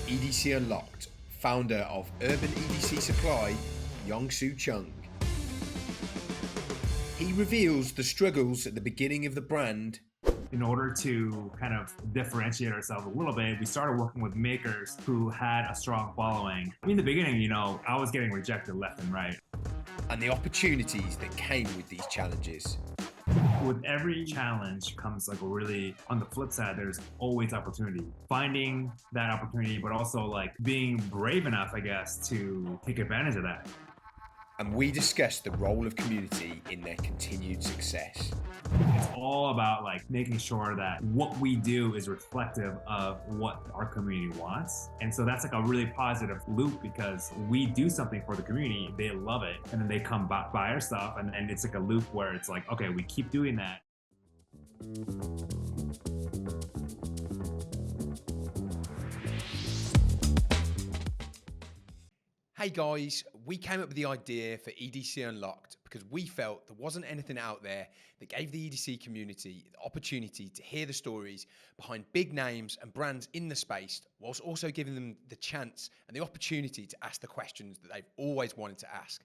EDC Unlocked, founder of Urban EDC Supply, Yong-Soo Chung. He reveals the struggles at the beginning of the brand. In order to kind of differentiate ourselves a little bit, we started working with makers who had a strong following. In the beginning, I was getting rejected left and right. And the opportunities that came with these challenges. With every challenge comes on the flip side, there's always opportunity. Finding that opportunity, but also being brave enough, I guess, to take advantage of that. And we discuss the role of community in their continued success. It's all about making sure that what we do is reflective of what our community wants. And so that's a really positive loop, because we do something for the community, they love it, and then they come buy our stuff, and it's a loop where it's okay, we keep doing that. Hey guys, we came up with the idea for EDC Unlocked because we felt there wasn't anything out there that gave the EDC community the opportunity to hear the stories behind big names and brands in the space, whilst also giving them the chance and the opportunity to ask the questions that they've always wanted to ask.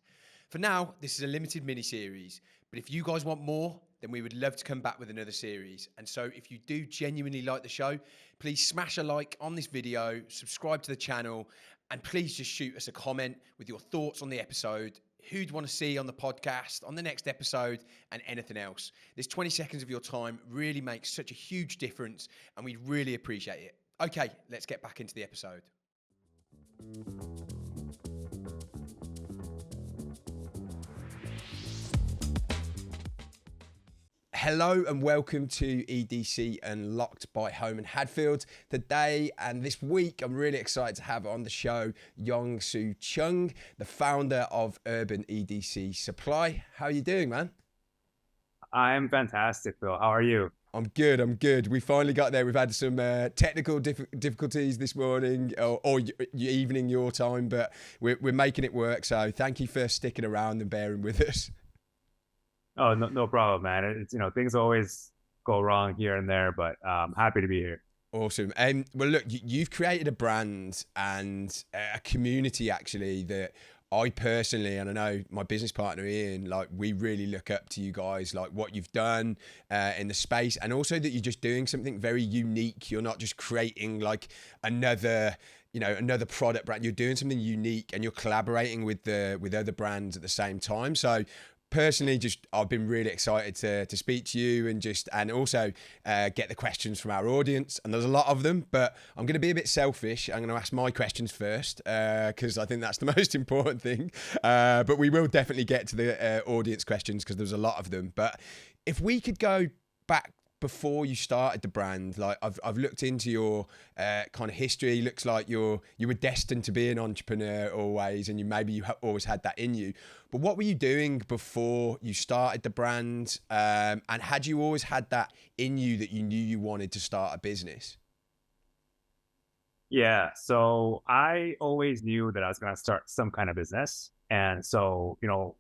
For now, this is a limited mini-series, but if you guys want more, then we would love to come back with another series. And so if you do genuinely like the show, please smash a like on this video, subscribe to the channel, and please just shoot us a comment with your thoughts on the episode, who you'd want to see on the podcast, on the next episode, and anything else. This 20 seconds of your time really makes such a huge difference, and we really appreciate it. Okay, let's get back into the episode. Hello and welcome to EDC Unlocked by Home and Hadfield. Today and this week, I'm really excited to have on the show Yong-Soo Chung, the founder of Urban EDC Supply. How are you doing, man? I'm fantastic, Phil. How are you? I'm good. We finally got there. We've had some technical difficulties this morning or evening your time, but we're making it work. So thank you for sticking around and bearing with us. Oh, no problem, man. It's things always go wrong here and there, but happy to be here. Awesome. Well, look, you've created a brand and a community actually that I personally, and I know my business partner Ian, we really look up to you guys, what you've done in the space, and also that you're just doing something very unique. You're not just creating another product brand. You're doing something unique, and you're collaborating with other brands at the same time. So personally, I've been really excited to speak to you and also get the questions from our audience. And there's a lot of them, but I'm going to be a bit selfish. I'm going to ask my questions first because I think that's the most important thing. But we will definitely get to the audience questions because there's a lot of them. But if we could go back before you started the brand, I've looked into your kind of history. Looks like you were destined to be an entrepreneur always, and you always had that in you. But what were you doing before you started the brand? And had you always had that in you that you knew you wanted to start a business? Yeah, so I always knew that I was going to start some kind of business. And so,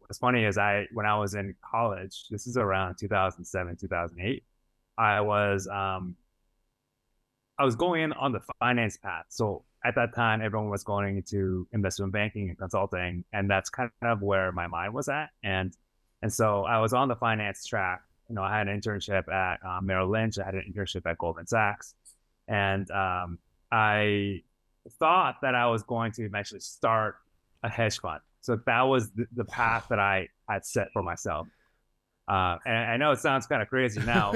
as funny as when I was in college, this is around 2007, 2008. I was going in on the finance path. So at that time, everyone was going into investment banking and consulting, and that's kind of where my mind was at. And so I was on the finance track. I had an internship at Merrill Lynch. I had an internship at Goldman Sachs, and I thought that I was going to eventually start a hedge fund. So that was the path that I had set for myself. And I know it sounds kind of crazy now,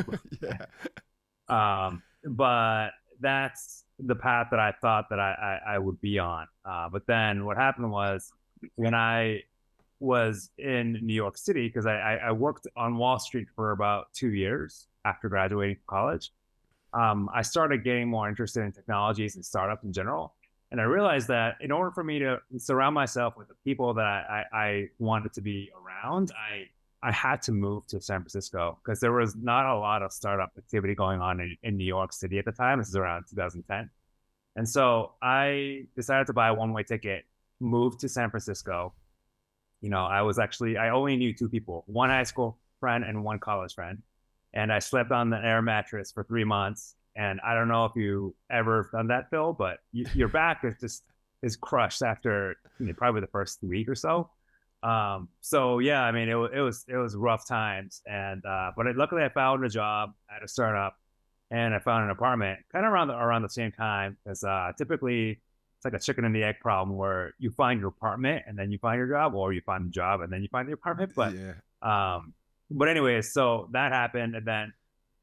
but that's the path that I thought that I would be on. But then what happened was when I was in New York City, because I worked on Wall Street for about 2 years after graduating from college, I started getting more interested in technologies and startups in general. And I realized that in order for me to surround myself with the people that I wanted to be around, I had to move to San Francisco because there was not a lot of startup activity going on in New York City at the time. This is around 2010. And so I decided to buy a one-way ticket, move to San Francisco. I only knew two people, one high school friend and one college friend. And I slept on the air mattress for 3 months. And I don't know if you ever done that, Phil, but your back is crushed after probably the first week or so. So yeah, I mean, it was rough times, and but luckily I found a job at a startup, and I found an apartment kind of around the same time, because typically it's like a chicken and the egg problem where you find your apartment and then you find your job, or you find the job and then you find the apartment. Yeah. But anyways, so that happened, and then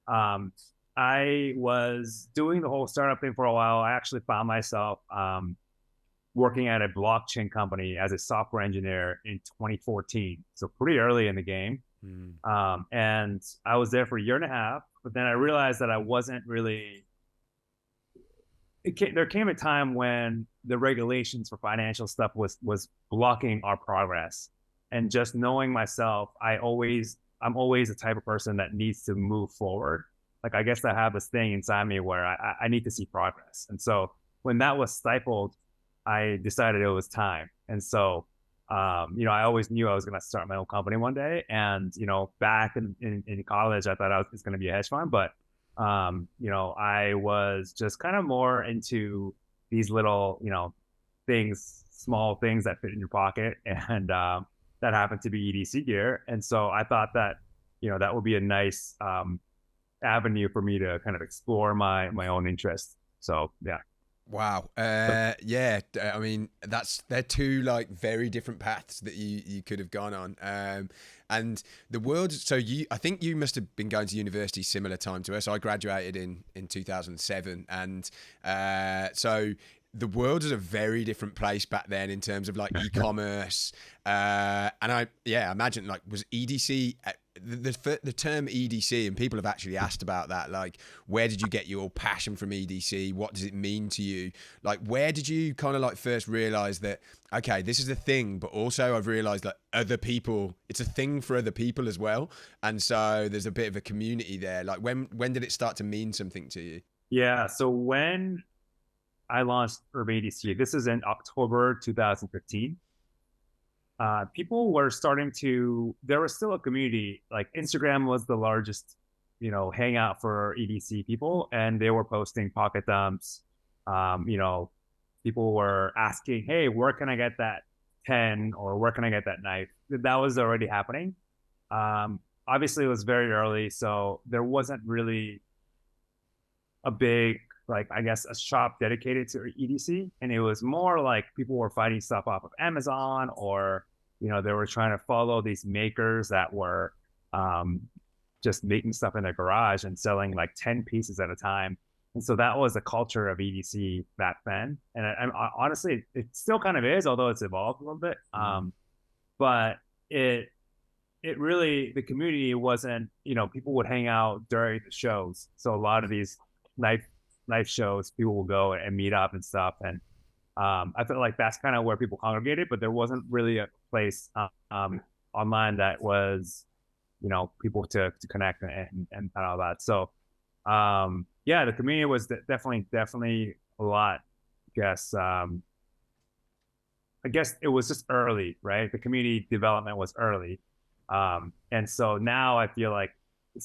um, I was doing the whole startup thing for a while. I actually found myself working at a blockchain company as a software engineer in 2014, so pretty early in the game. And I was there for a year and a half, but then I realized that I wasn't really. There came a time when the regulations for financial stuff was blocking our progress, and just knowing myself, I'm always the type of person that needs to move forward. Like, I guess I have this thing inside me where I need to see progress, and so when that was stifled, I decided it was time. And so, I always knew I was going to start my own company one day. And, back in college, I thought I was going to be a hedge fund, but, I was just kind of more into these little, small things that fit in your pocket. And that happened to be EDC gear. And so I thought that, that would be a nice avenue for me to kind of explore my own interests. So, yeah. Wow. Yeah. I mean, they're two like very different paths that you could have gone on. And the world. So I think you must have been going to university similar time to us. I graduated in 2007, and so the world is a very different place back then in terms of like e-commerce. And I imagine, like, was EDC the term EDC, and people have actually asked about that. Like, where did you get your passion from EDC? What does it mean to you? Like, where did you kind of like first realize that, okay, this is a thing, but also I've realized that other people, it's a thing for other people as well. And so there's a bit of a community there. Like, when did it start to mean something to you? Yeah. So when I launched Urban EDC, this is in October 2015. People were starting to, there was still a community. Like, Instagram was the largest, hangout for EDC people, and they were posting pocket dumps. People were asking, hey, where can I get that pen, or where can I get that knife? That was already happening. Obviously, it was very early, so there wasn't really a big, like, I guess, a shop dedicated to EDC. And it was more like people were finding stuff off of Amazon, or, they were trying to follow these makers that were just making stuff in their garage and selling like 10 pieces at a time. And so that was the culture of EDC back then. And honestly, it still kind of is, although it's evolved a little bit. But it really, the community wasn't, people would hang out during the shows. So a lot of these knife shows, people will go and meet up and stuff. And I felt like that's kind of where people congregated, but there wasn't really a place online that was, people to connect and all that. So yeah, the community was definitely a lot. I guess it was just early, right? The community development was early. And so now I feel like,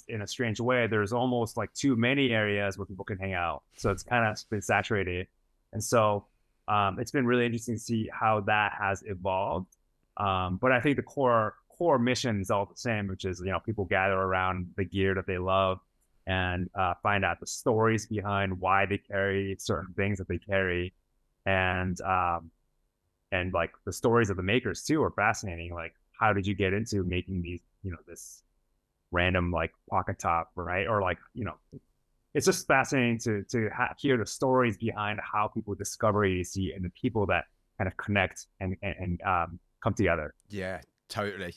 in a strange way, there's almost like too many areas where people can hang out. So it's kind of been saturated. And so it's been really interesting to see how that has evolved. But I think the core mission is all the same, which is, people gather around the gear that they love, and find out the stories behind why they carry certain things that they carry. And like, the stories of the makers too are fascinating. Like, how did you get into making these, this random like pocket top, right? Or like, it's just fascinating to hear the stories behind how people discover EDC, and the people that kind of connect and come together. Yeah, totally.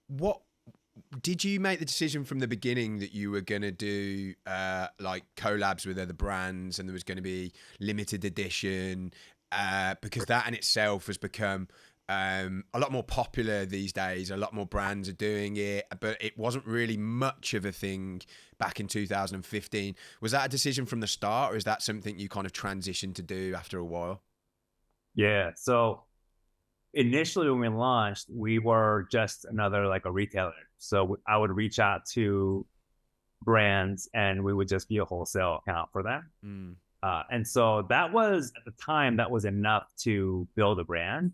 What did you make the decision from the beginning that you were going to do like collabs with other brands, and there was going to be limited edition, because that in itself has become a lot more popular these days. A lot more brands are doing it, but it wasn't really much of a thing back in 2015. Was that a decision from the start, or is that something you kind of transitioned to do after a while? Yeah. So initially when we launched, we were just another, like, a retailer. So I would reach out to brands, and we would just be a wholesale account for them. And so that was, at the time, that was enough to build a brand.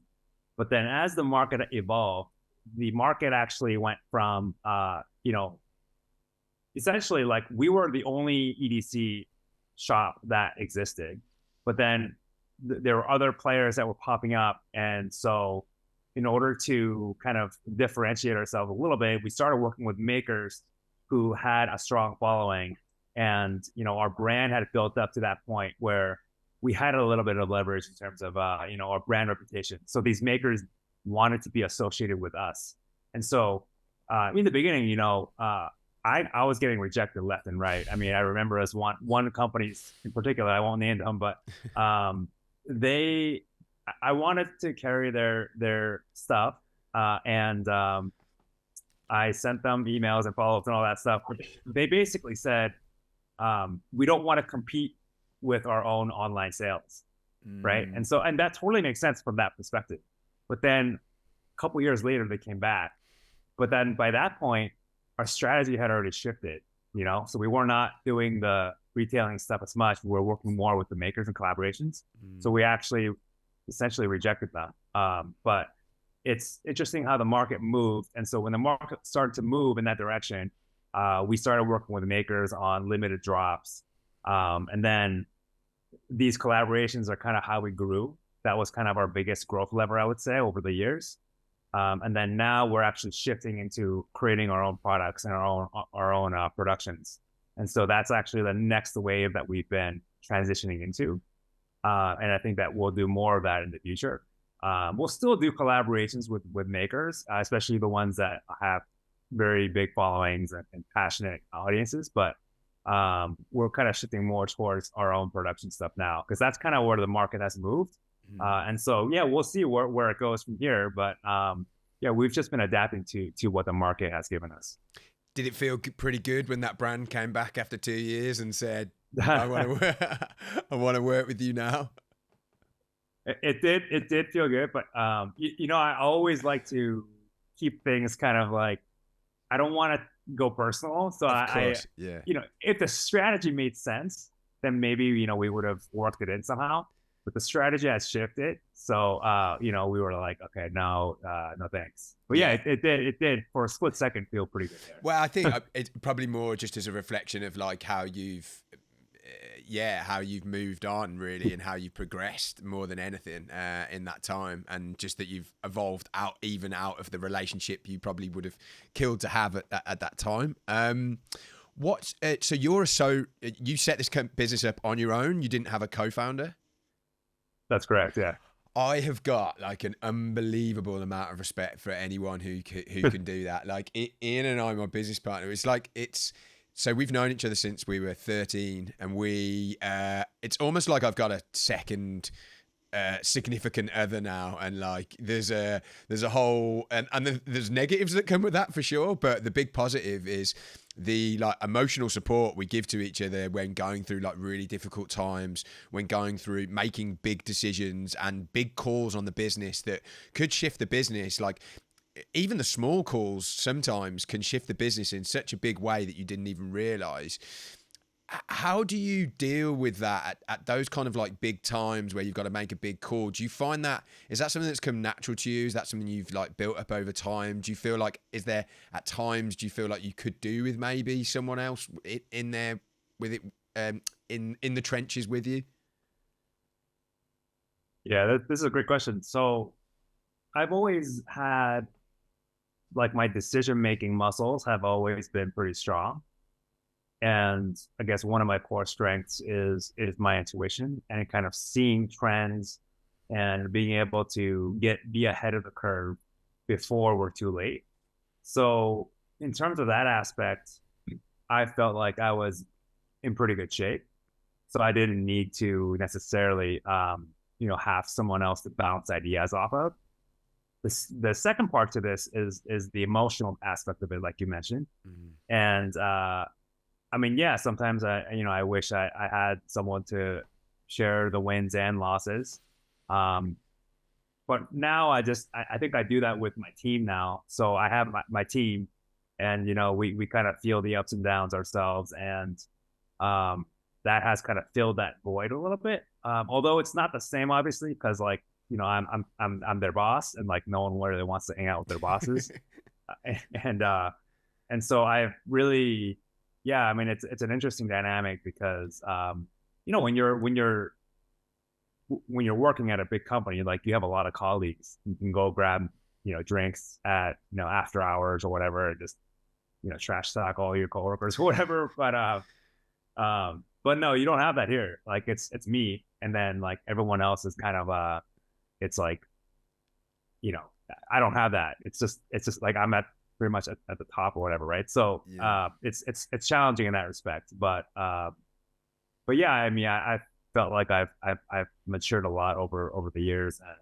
But then as the market evolved, the market actually went from, essentially like we were the only EDC shop that existed. But then there were other players that were popping up. And so in order to kind of differentiate ourselves a little bit, we started working with makers who had a strong following. And, our brand had built up to that point where we had a little bit of leverage in terms of, our brand reputation. So these makers wanted to be associated with us. And so in the beginning, I was getting rejected left and right. I mean, I remember as one company in particular, I won't name them, but I wanted to carry their stuff, and I sent them emails and follow-ups and all that stuff. But they basically said, we don't want to compete with our own online sales, right? And that totally makes sense from that perspective. But then a couple years later, they came back. But then by that point, our strategy had already shifted, so we were not doing the retailing stuff as much. We were working more with the makers and collaborations. So we actually essentially rejected them. But it's interesting how the market moved. And so when the market started to move in that direction, we started working with makers on limited drops. And then these collaborations are kind of how we grew. That was kind of our biggest growth lever, I would say, over the years. And then now we're actually shifting into creating our own products and our own productions. And so that's actually the next wave that we've been transitioning into. And I think that we'll do more of that in the future. We'll still do collaborations with makers, especially the ones that have very big followings and passionate audiences. But we're kind of shifting more towards our own production stuff now, because that's kind of where the market has moved. And so, yeah, we'll see where it goes from here. But we've just been adapting to what the market has given us. Did it feel pretty good when that brand came back after 2 years and said, I want to work with you now? It did feel good. But, I always like to keep things kind of like, I don't want to go personal. So if the strategy made sense, then maybe, we would have worked it in somehow. But the strategy has shifted. So, we were like, okay, no thanks. But it did for a split second feel pretty good there. Well, I think it's probably more just as a reflection of like how you've moved on really, and how you've progressed more than anything in that time. And just that you've evolved out of the relationship you probably would have killed to have at that time. So you set this business up on your own? You didn't have a co-founder? That's correct. Yeah. I have got like an unbelievable amount of respect for anyone who can do that. Like Ian and I, my business partner, so we've known each other since we were 13, and it's almost like I've got a second significant other now, and like there's a whole and there's negatives that come with that for sure, but the big positive is the like emotional support we give to each other when going through like really difficult times, when going through making big decisions and big calls on the business that could shift the business. Like even the small calls sometimes can shift the business in such a big way that you didn't even realize. How do you deal with that at those kind of like big times where you've got to make a big call? Do you find that, is that something that's come natural to you? Is that something you've like built up over time? Do you feel like, do you feel like you could do with maybe someone else in there with it, in the trenches with you? Yeah, this is a great question. So I've always had like my decision-making muscles have always been pretty strong. And I guess one of my core strengths is my intuition and kind of seeing trends and being able to be ahead of the curve before we're too late. So in terms of that aspect, I felt like I was in pretty good shape. So I didn't need to necessarily, have someone else to bounce ideas off of. The second part to this is the emotional aspect of it, like you mentioned. And I mean, yeah, sometimes I wish I had someone to share the wins and losses. But now I think I do that with my team now. So I have my team, and we kind of feel the ups and downs ourselves, and that has kind of filled that void a little bit. Although it's not the same, obviously, because like I'm their boss, and like no one really wants to hang out with their bosses, and and so I've really, yeah, I mean, it's an interesting dynamic because when you're working at a big company, like you have a lot of colleagues, you can go grab drinks at after hours or whatever, and just trash talk all your coworkers or whatever. But no, you don't have that here. Like it's me, and then like everyone else is kind of it's like you know I don't have that. It's just like I'm at pretty much at the top or whatever, right? So Yeah. it's challenging in that respect, but yeah, I mean, I felt like I've matured a lot over the years, and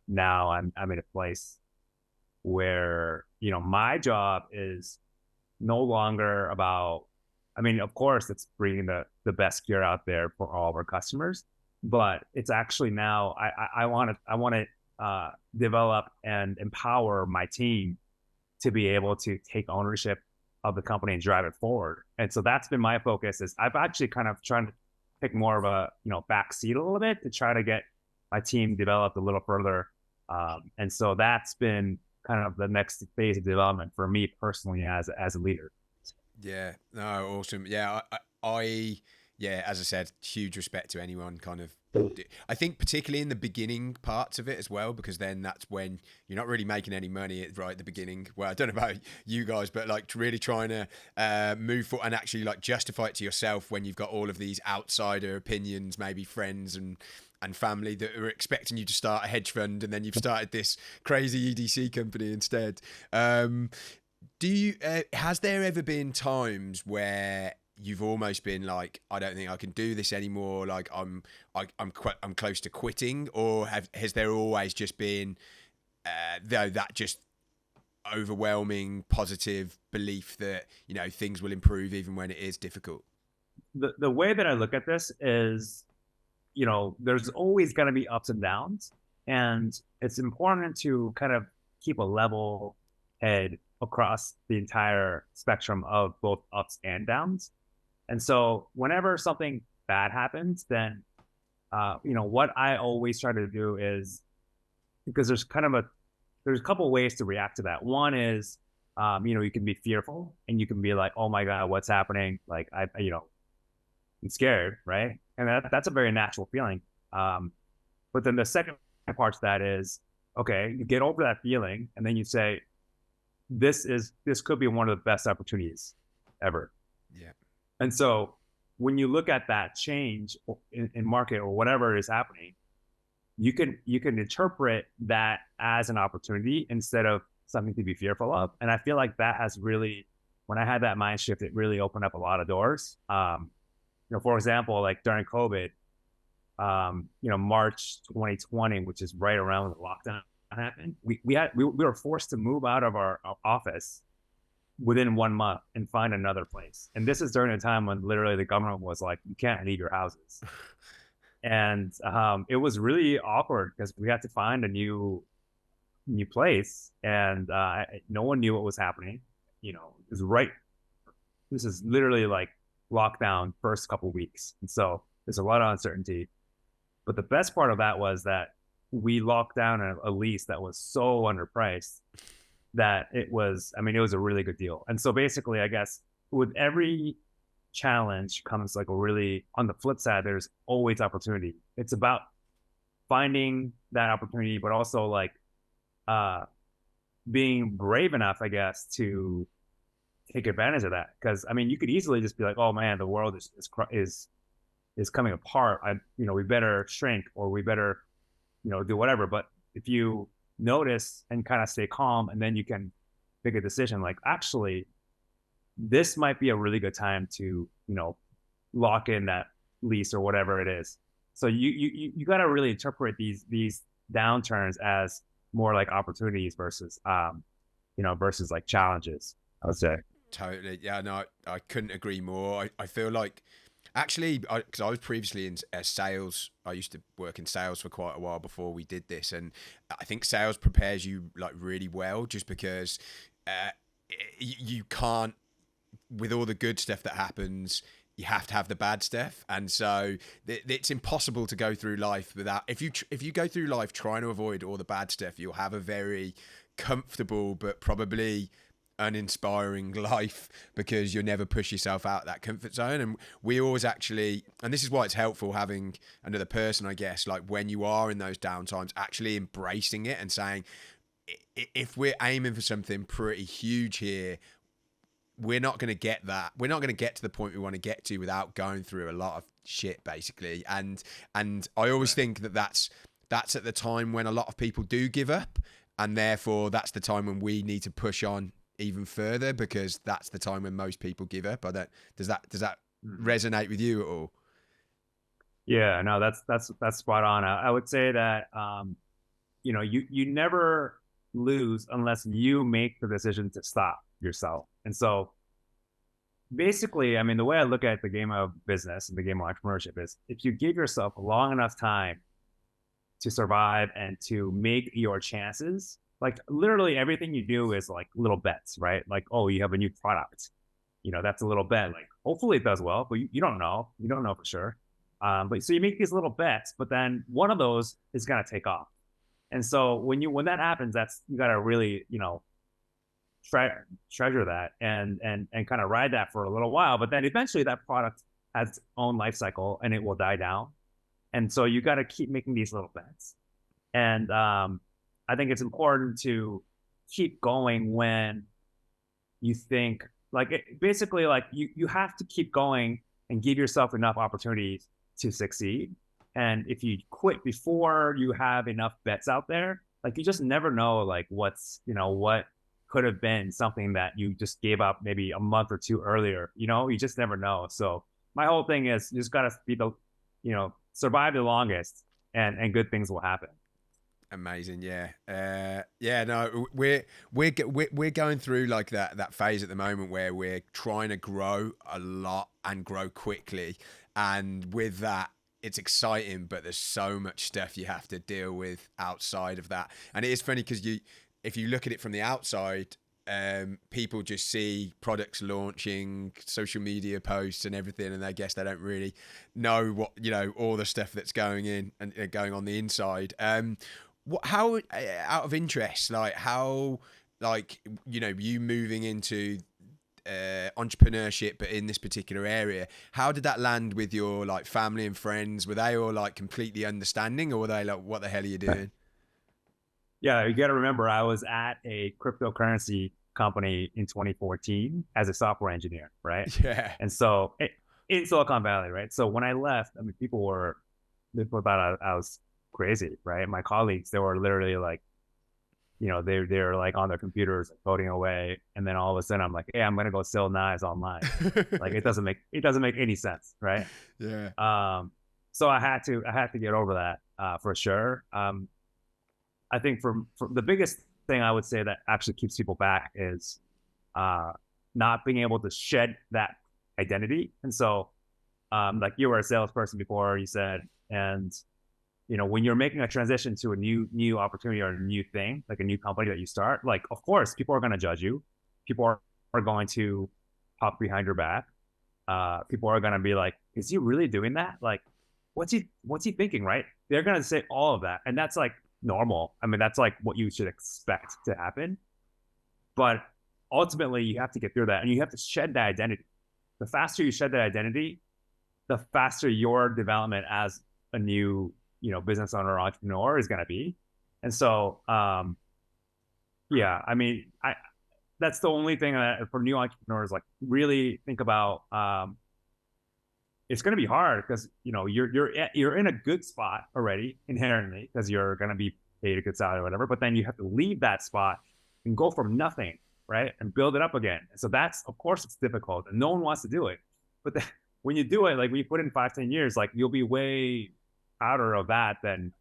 now I'm in a place where my job is no longer about. I mean, of course, it's bringing the best gear out there for all of our customers, but it's actually now I want to develop and empower my team to be able to take ownership of the company and drive it forward. And so that's been my focus. Is I've actually kind of trying to pick more of a back seat a little bit to try to get my team developed a little further. And so that's been kind of the next phase of development for me personally as a leader. Yeah, no, awesome. Yeah, yeah, as I said, huge respect to anyone kind of. I think particularly in the beginning parts of it as well, because then that's when you're not really making any money right at the beginning. Well, I don't know about you guys, but like really trying to move forward and actually like justify it to yourself when you've got all of these outsider opinions, maybe friends and family that are expecting you to start a hedge fund, and then you've started this crazy EDC company instead. Do you has there ever been times where you've almost been like, I don't think I can do this anymore, like I'm close to quitting, or has there always just been though that just overwhelming positive belief that things will improve even when it is difficult? The way that I look at this is, there's always going to be ups and downs, and it's important to kind of keep a level head across the entire spectrum of both ups and downs. And so whenever something bad happens, then what I always try to do is, because there's a couple of ways to react to that. One is you can be fearful, and you can be like, oh my God, what's happening? Like I'm scared, right? And that's a very natural feeling. But then the second part to that is, okay, you get over that feeling, and then you say, this could be one of the best opportunities ever. Yeah. And so when you look at that change in market or whatever is happening, you can interpret that as an opportunity instead of something to be fearful of. And I feel like that has really, when I had that mind shift, it really opened up a lot of doors. For example, like during COVID, March 2020, which is right around when the lockdown happened, we were forced to move out of our office within 1 month and find another place. And this is during a time when literally the government was like, you can't leave your houses. And it was really awkward because we had to find a new place, and no one knew what was happening. It was this is literally like lockdown first couple of weeks. And so there's a lot of uncertainty. But the best part of that was that we locked down a lease that was so underpriced that it was a really good deal. And so basically, I guess with every challenge comes like on the flip side, there's always opportunity. It's about finding that opportunity, but also like being brave enough, I guess, to take advantage of that. Because you could easily just be like, oh man, the world is coming apart. We better shrink, or we better do whatever. But if you notice and kind of stay calm, and then you can make a decision like, actually, this might be a really good time to lock in that lease or whatever it is. So you got to really interpret these downturns as more like opportunities versus versus like challenges, I would say. Totally. Yeah, no, I couldn't agree more. I feel like, actually, because I was previously in sales, I used to work in sales for quite a while before we did this, and I think sales prepares you like really well, just because you can't, with all the good stuff that happens, you have to have the bad stuff. And so it's impossible to go through life without, if you go through life trying to avoid all the bad stuff, you'll have a very comfortable but probably uninspiring life, because you'll never push yourself out that comfort zone. And we always actually, and this is why it's helpful having another person, I guess, like when you are in those downtimes, actually embracing it and saying, if we're aiming for something pretty huge here, we're not going to get that. We're not going to get to the point we want to get to without going through a lot of shit, basically. And I always think that that's at the time when a lot of people do give up, and therefore that's the time when we need to push on even further, because that's the time when most people give up. Does that resonate with you at all? Yeah, no, that's spot on. I would say that you never lose unless you make the decision to stop yourself. And so basically, I mean, the way I look at the game of business and the game of entrepreneurship is, if you give yourself a long enough time to survive and to make your chances, like literally everything you do is like little bets, right? Like, oh, you have a new product, that's a little bet. Like, hopefully it does well, but you don't know. You don't know for sure. But so you make these little bets, but then one of those is going to take off. And so when that happens, you got to really, treasure that and kind of ride that for a little while. But then eventually that product has its own life cycle and it will die down. And so you got to keep making these little bets. And I think it's important to keep going when you think basically you have to keep going and give yourself enough opportunities to succeed. And if you quit before you have enough bets out there, like, you just never know, like, what could have been something that you just gave up maybe a month or two earlier. You just never know. So my whole thing is, you just got to be survive the longest, and good things will happen. Amazing. Yeah. No, we're going through like that phase at the moment where we're trying to grow a lot and grow quickly. And with that, it's exciting, but there's so much stuff you have to deal with outside of that. And it is funny because if you look at it from the outside, people just see products launching, social media posts and everything, and I guess they don't really know what, all the stuff that's going in and going on the inside. How, out of interest, you moving into entrepreneurship, but in this particular area, how did that land with your family and friends? Were they all completely understanding, or were they like, what the hell are you doing? Yeah, you got to remember, I was at a cryptocurrency company in 2014 as a software engineer, right? Yeah. And so in Silicon Valley, right? So when I left, I mean, people thought I was crazy, right? My colleagues, they were literally like, they're like on their computers coding away, and then all of a sudden I'm like, hey, I'm gonna go sell knives online. Like, it doesn't make any sense, right? Yeah. So I had to get over that for sure. I think for the biggest thing I would say that actually keeps people back is not being able to shed that identity. And so, like, you were a salesperson before, you said, and when you're making a transition to a new opportunity or a new thing, like a new company that you start, like, of course, people are going to judge you. People are going to talk behind your back. People are going to be like, is he really doing that? Like, what's he thinking, right? They're going to say all of that. And that's like normal. I mean, that's like what you should expect to happen. But ultimately, you have to get through that, and you have to shed that identity. The faster you shed that identity, the faster your development as a new business owner or entrepreneur is going to be. And so, yeah, I mean, that's the only thing that for new entrepreneurs, like, really think about. It's going to be hard because, you're in a good spot already inherently, because you're going to be paid a good salary or whatever, but then you have to leave that spot and go from nothing, right? And build it up again. And so that's, of course, it's difficult, and no one wants to do it. But then when you do it, like, when you put in 5-10 years, like, you'll be way prouder of that than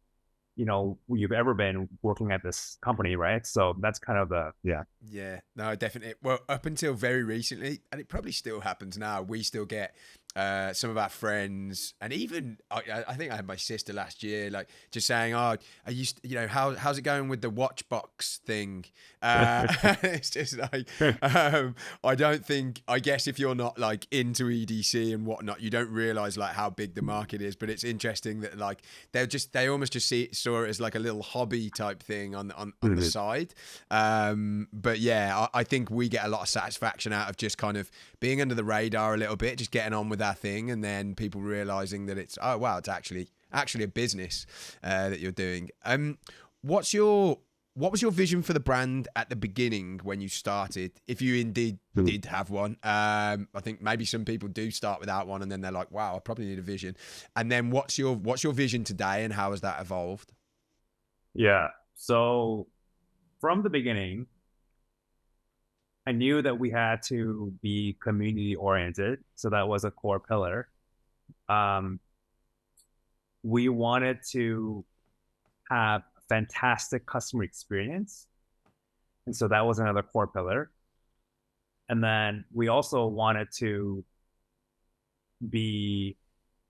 you've ever been working at this company, right? So that's kind of yeah, no, definitely. Well, up until very recently, and it probably still happens now, we still get some of our friends, and even I think I had my sister last year, like just saying, "Oh, how's it going with the watch box thing?" It's just like, I don't think, I guess if you're not like into EDC and whatnot, you don't realize like how big the market is. But it's interesting that like they almost just saw it as like a little hobby type thing on the side. But yeah, I think we get a lot of satisfaction out of just kind of being under the radar a little bit, just getting on with our thing, and then people realizing that it's, oh wow, it's actually a business that you're doing. What was your vision for the brand at the beginning when you started, if you indeed did have one? I think maybe some people do start without one, and then they're like, wow, I probably need a vision. And then what's your vision today, and how has that evolved? Yeah. So from the beginning, I knew that we had to be community oriented. So that was a core pillar. We wanted to have a fantastic customer experience. And so that was another core pillar. And then we also wanted to be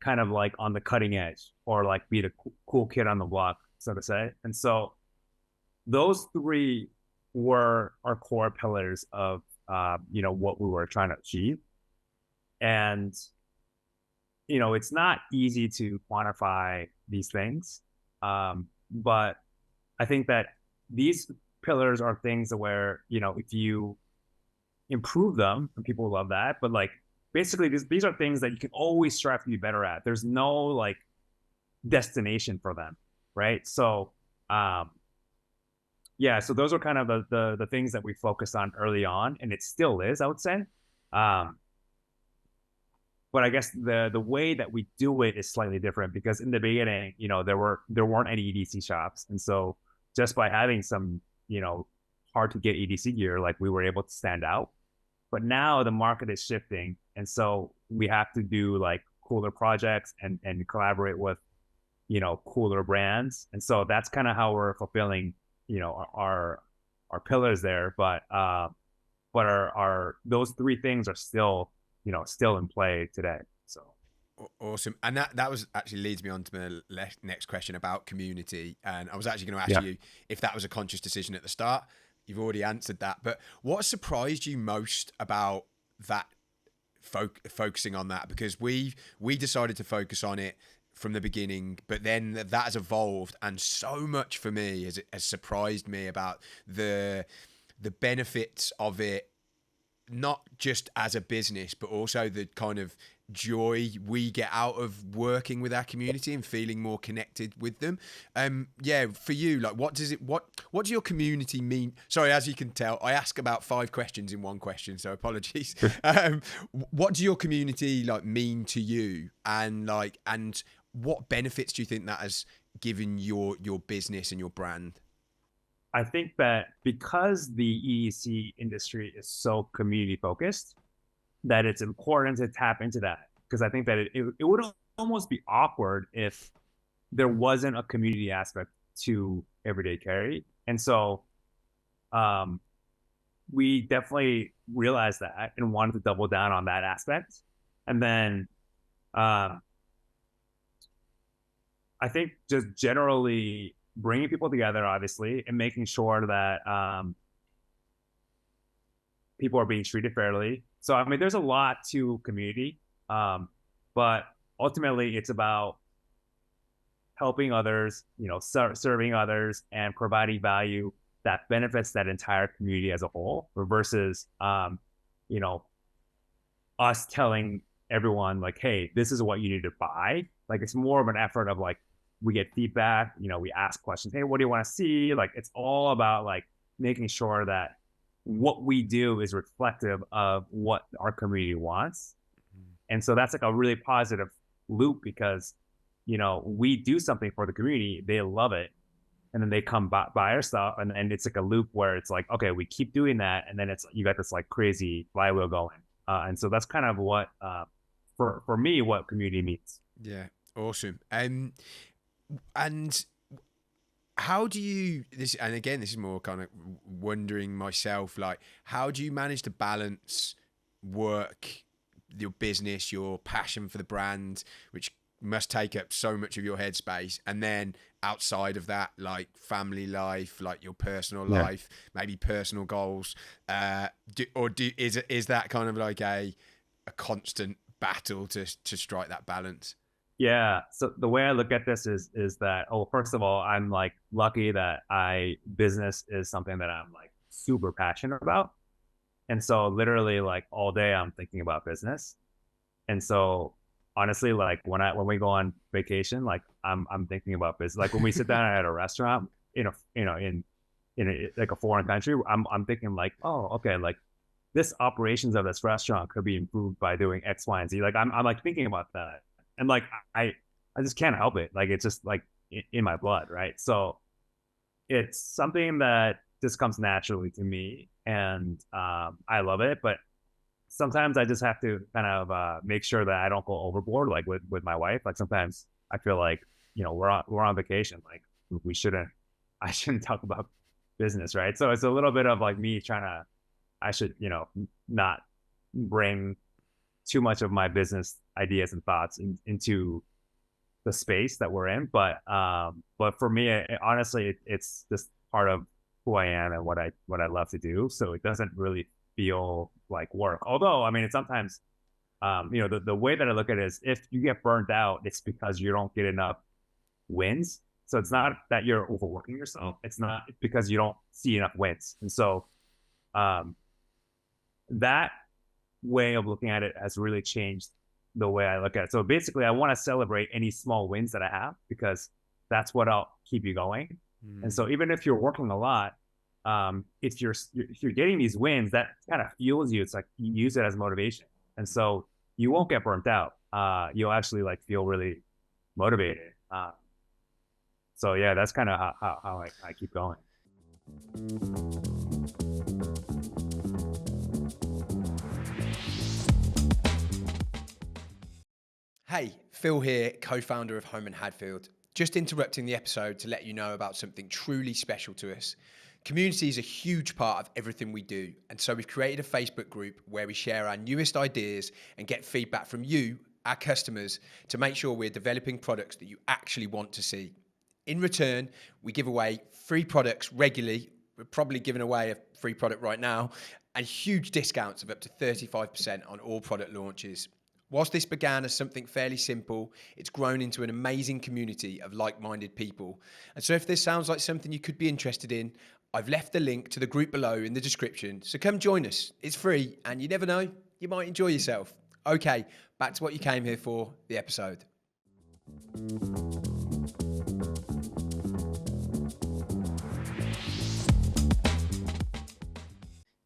kind of like on the cutting edge, or like be the cool kid on the block, so to say. And so those three were our core pillars of what we were trying to achieve. And it's not easy to quantify these things, but I think that these pillars are things where if you improve them, and people love that, but like basically these are things that you can always strive to be better at. There's no like destination for them, right? So yeah, so those are kind of the things that we focused on early on, and it still is, I would say. But I guess the way that we do it is slightly different, because in the beginning, there weren't any EDC shops, and so just by having some hard to get EDC gear, like we were able to stand out. But now the market is shifting, and so we have to do like cooler projects and collaborate with cooler brands, and so that's kind of how we're fulfilling our pillars there. But our those three things are still in play today. So awesome. And that was actually leads me on to my next question about community, and I was actually going to ask you if that was a conscious decision at the start. You've already answered that, but what surprised you most about that focusing on that? Because we decided to focus on it from the beginning, but then that has evolved, and so much for me has surprised me about the benefits of it, not just as a business, but also the kind of joy we get out of working with our community and feeling more connected with them. Yeah, for you, like, what does your community mean? Sorry, as you can tell, I ask about 5 questions in one question, so apologies. What does your community like mean to you, and what benefits do you think that has given your business and your brand? I think that because the EDC industry is so community focused, that it's important to tap into that, because I think that it would almost be awkward if there wasn't a community aspect to everyday carry. And so we definitely realized that and wanted to double down on that aspect. And then I think just generally bringing people together, obviously, and making sure that people are being treated fairly. So, I mean, there's a lot to community, but ultimately it's about helping others, serving others, and providing value that benefits that entire community as a whole, versus, us telling everyone like, hey, this is what you need to buy. Like, it's more of an effort of like, we get feedback, we ask questions. Hey, what do you want to see? Like, it's all about like making sure that what we do is reflective of what our community wants. And so that's like a really positive loop, because, we do something for the community, they love it, and then they come buy our stuff, and it's like a loop where it's like, okay, we keep doing that, and then it's, you got this like crazy flywheel going. And so that's kind of what, for me, what community means. Yeah, awesome. And how do you this? And again, this is more kind of wondering myself. Like, how do you manage to balance work, your business, your passion for the brand, which must take up so much of your headspace, and then outside of that, like family life, like your personal life, maybe personal goals, is that kind of like a constant battle to strike that balance? Yeah. So the way I look at this is that, oh, first of all, I'm like lucky that business is something that I'm like super passionate about. And so literally like all day I'm thinking about business. And so honestly, like when we go on vacation, like I'm thinking about business. Like when we sit down at a restaurant in like a foreign country, I'm thinking like, oh, okay, like this operations of this restaurant could be improved by doing X, Y, and Z. Like I'm like thinking about that. And like I just can't help it. Like it's just like in my blood, right? So it's something that just comes naturally to me, and I love it. But sometimes I just have to kind of make sure that I don't go overboard, like with my wife. Like sometimes I feel like we're on vacation, like I shouldn't talk about business, right? So it's a little bit of like me trying to, I should not bring too much of my business ideas and thoughts into the space that we're in. But for me, honestly, it's just part of who I am and what I love to do. So it doesn't really feel like work. Although, I mean, it's sometimes, the way that I look at it is if you get burned out, it's because you don't get enough wins. So it's not that you're overworking yourself. It's because you don't see enough wins. And so that way of looking at it has really changed the way I look at it. So basically, I want to celebrate any small wins that I have, because that's what I'll keep you going. And so even if you're working a lot, if you're getting these wins, that kind of fuels you. It's like you use it as motivation, and so you won't get burnt out. You'll actually like feel really motivated. So yeah, that's kind of how I keep going. Hey, Phil here, co-founder of Home & Hadfield. Just interrupting the episode to let you know about something truly special to us. Community is a huge part of everything we do, and so we've created a Facebook group where we share our newest ideas and get feedback from you, our customers, to make sure we're developing products that you actually want to see. In return, we give away free products regularly. We're probably giving away a free product right now, and huge discounts of up to 35% on all product launches. Whilst this began as something fairly simple, it's grown into an amazing community of like-minded people. And so if this sounds like something you could be interested in, I've left the link to the group below in the description. So come join us. It's free, and you never know, you might enjoy yourself. Okay, back to what you came here for, the episode.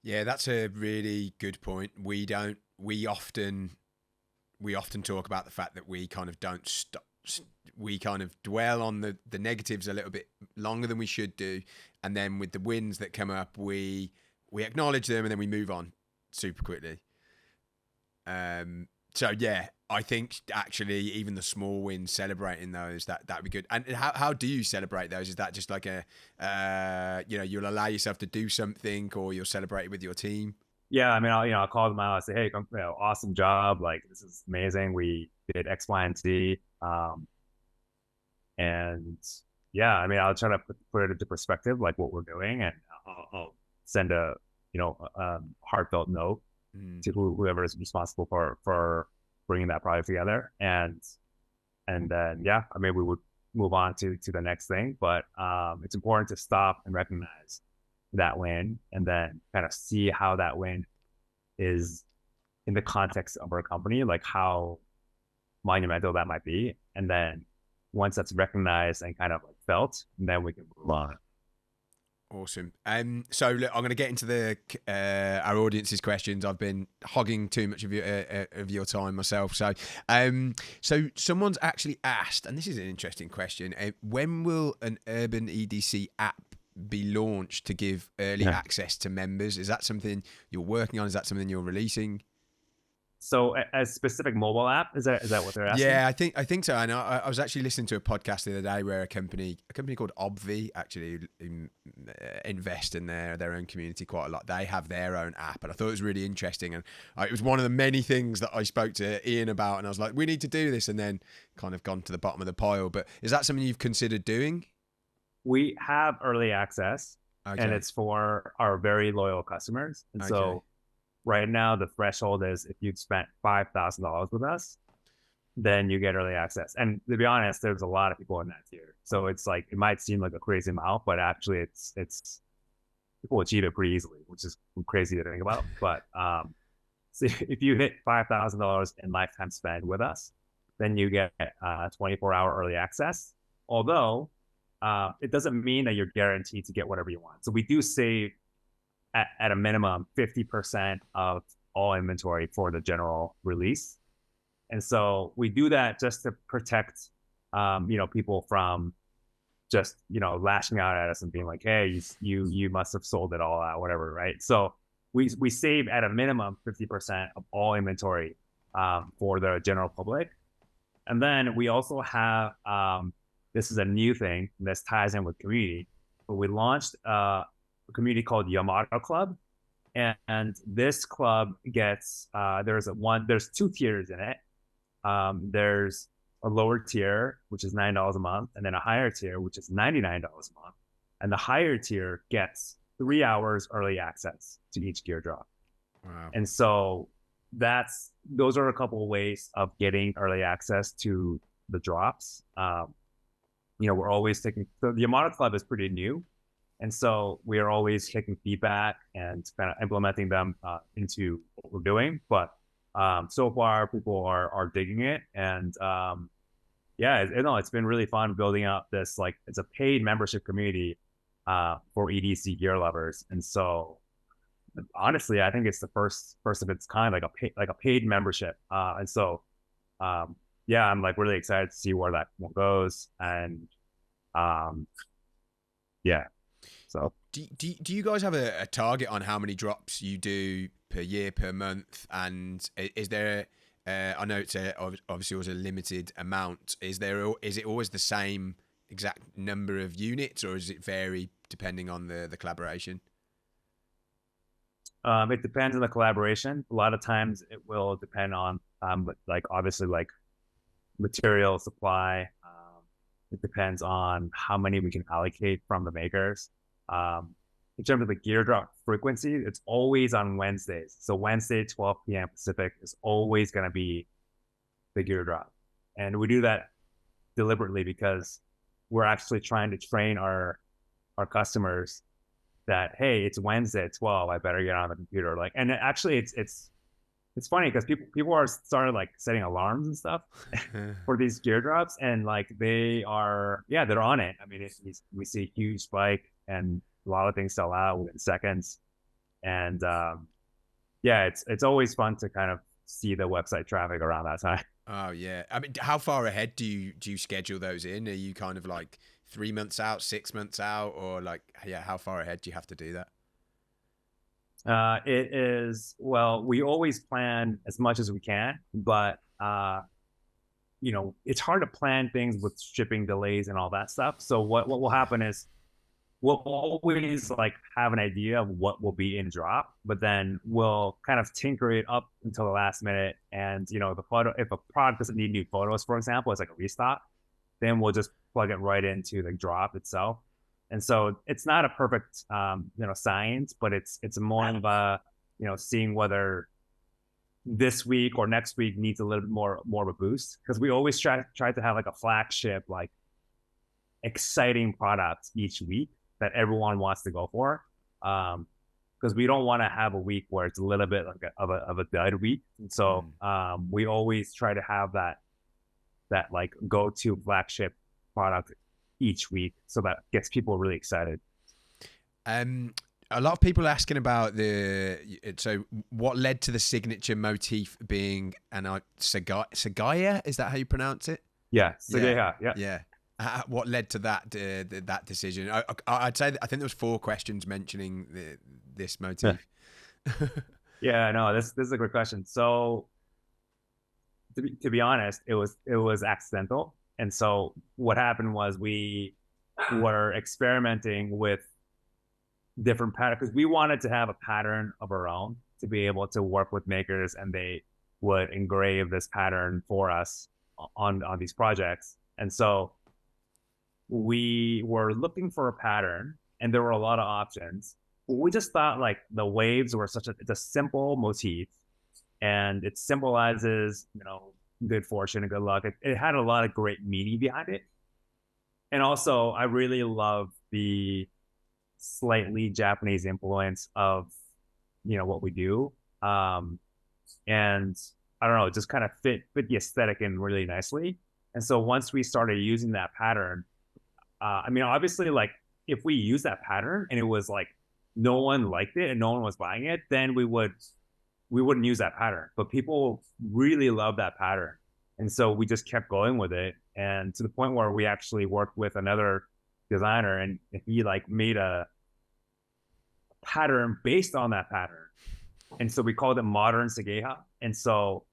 Yeah, that's a really good point. We often talk about the fact that we kind of don't stop. We kind of dwell on the negatives a little bit longer than we should do. And then with the wins that come up, we acknowledge them and then we move on super quickly. So yeah, I think actually even the small wins, celebrating those, that'd be good. And how do you celebrate those? Is that just like you'll allow yourself to do something, or you'll celebrate it with your team? Yeah, I mean, I'll call them out. I say, hey, awesome job! Like this is amazing. We did X, Y, and Z. And yeah, I mean, I'll try to put it into perspective, like what we're doing, and I'll send a heartfelt note to whoever is responsible for bringing that project together, and then yeah, I mean, we would move on to the next thing. But it's important to stop and recognize that win, and then kind of see how that win is in the context of our company, like how monumental that might be. And then once that's recognized and kind of like felt, then we can move on. Awesome. So look, I'm going to get into our audience's questions. I've been hogging too much of your time myself. So someone's actually asked, and this is an interesting question: when will an Urban EDC app be launched to give early access to members? Is that something you're working on? Is that something you're releasing? So a specific mobile app, is that what they're asking? Yeah, I think so. And I was actually listening to a podcast the other day where a company called Obvi, actually invest in their own community quite a lot. They have their own app, and I thought it was really interesting. And it was one of the many things that I spoke to Ian about, and I was like, we need to do this, and then kind of gone to the bottom of the pile. But is that something you've considered doing? We have early access, Okay. and it's for our very loyal customers. And so right now the threshold is if you've spent $5,000 with us, then you get early access. And to be honest, there's a lot of people in that tier. So it's like, it might seem like a crazy amount, but actually it's people achieve it pretty easily, which is crazy to think about. But so if you hit $5,000 in lifetime spend with us, then you get 24-hour early access. Although it doesn't mean that you're guaranteed to get whatever you want. So we do save at a minimum 50% of all inventory for the general release. And so we do that just to protect, people from just, lashing out at us and being like, hey, you must have sold it all out, whatever, right? So we save at a minimum 50% of all inventory for the general public. And then we also have, this is a new thing, and this ties in with community, but we launched a community called Yamato Club. And this club gets, there's 2 tiers in it. There's a lower tier, which is $9 a month, and then a higher tier, which is $99 a month. And the higher tier gets 3 hours early access to each gear drop. Wow. And so those are a couple of ways of getting early access to the drops. We're always taking, so the Yamato Club is pretty new. And so we are always taking feedback and kind of implementing them into what we're doing. But so far people are digging it. And it's been really fun building up this, like, it's a paid membership community for EDC gear lovers. And so honestly, I think it's the first of its kind, like a paid membership. And so I'm like really excited to see where that one goes. And so do you guys have a target on how many drops you do per year, per month? And is there I know it's obviously was a limited amount. Is it always the same exact number of units, or does it vary depending on the collaboration? It depends on the collaboration. A lot of times it will depend on obviously material supply. It depends on how many we can allocate from the makers. In terms of the gear drop frequency, it's always on Wednesdays. So Wednesday, 12 p.m. Pacific is always going to be the gear drop. And we do that deliberately because we're actually trying to train our customers that, hey, it's Wednesday at 12, I better get on the computer. And actually it's funny because people are started setting alarms and stuff for these gear drops, and they're on it. I mean, we see a huge spike, and a lot of things sell out within seconds. And it's always fun to kind of see the website traffic around that time. Oh yeah, I mean, how far ahead do you schedule those in? Are you kind of 3 months out, 6 months out, or how far ahead do you have to do that? It is, we always plan as much as we can, but it's hard to plan things with shipping delays and all that stuff. So what will happen is we'll always have an idea of what will be in drop, but then we'll kind of tinker it up until the last minute. And the photo, if a product doesn't need new photos, for example, it's like a restock, then we'll just plug it right into the drop itself. And so it's not a perfect, science, but it's more of a, seeing whether this week or next week needs a little bit more of a boost. Because we always try to have a flagship, exciting product each week that everyone wants to go for. Because we don't want to have a week where it's a little bit of a dud week. And so we always try to have that go-to flagship product each week, so that gets people really excited. A lot of people asking about so what led to the signature motif being Sagaya? Is that how you pronounce it? Yeah, Sagaya. Yeah. What led to that decision? I'd say I think there was 4 questions mentioning this motif. Yeah, no, this is a great question. So to be honest, it was accidental. And so what happened was we were experimenting with different pattern, because we wanted to have a pattern of our own to be able to work with makers, and they would engrave this pattern for us on these projects. And so we were looking for a pattern, and there were a lot of options. We just thought like the waves were it's a simple motif, and it symbolizes, good fortune and good luck. It had a lot of great meaning behind it. And also, I really love the slightly Japanese influence of, what we do. And I don't know, it just kind of fit the aesthetic in really nicely. And so once we started using that pattern, obviously, like if we use that pattern and it was like no one liked it and no one was buying it, then we wouldn't use that pattern. But people really love that pattern, and so we just kept going with it, and to the point where we actually worked with another designer, and he like made a pattern based on that pattern, and so we called it modern Segeha. And so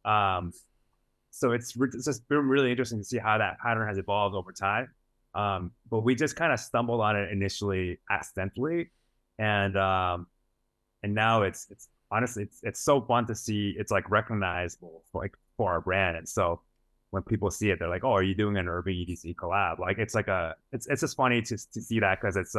it's just been really interesting to see how that pattern has evolved over time. But we just kind of stumbled on it initially accidentally, and now it's honestly it's so fun to see it's like recognizable for our brand. And so when people see it, they're like, "Oh, are you doing an Urban EDC collab?" Like it's just funny to see that, because it's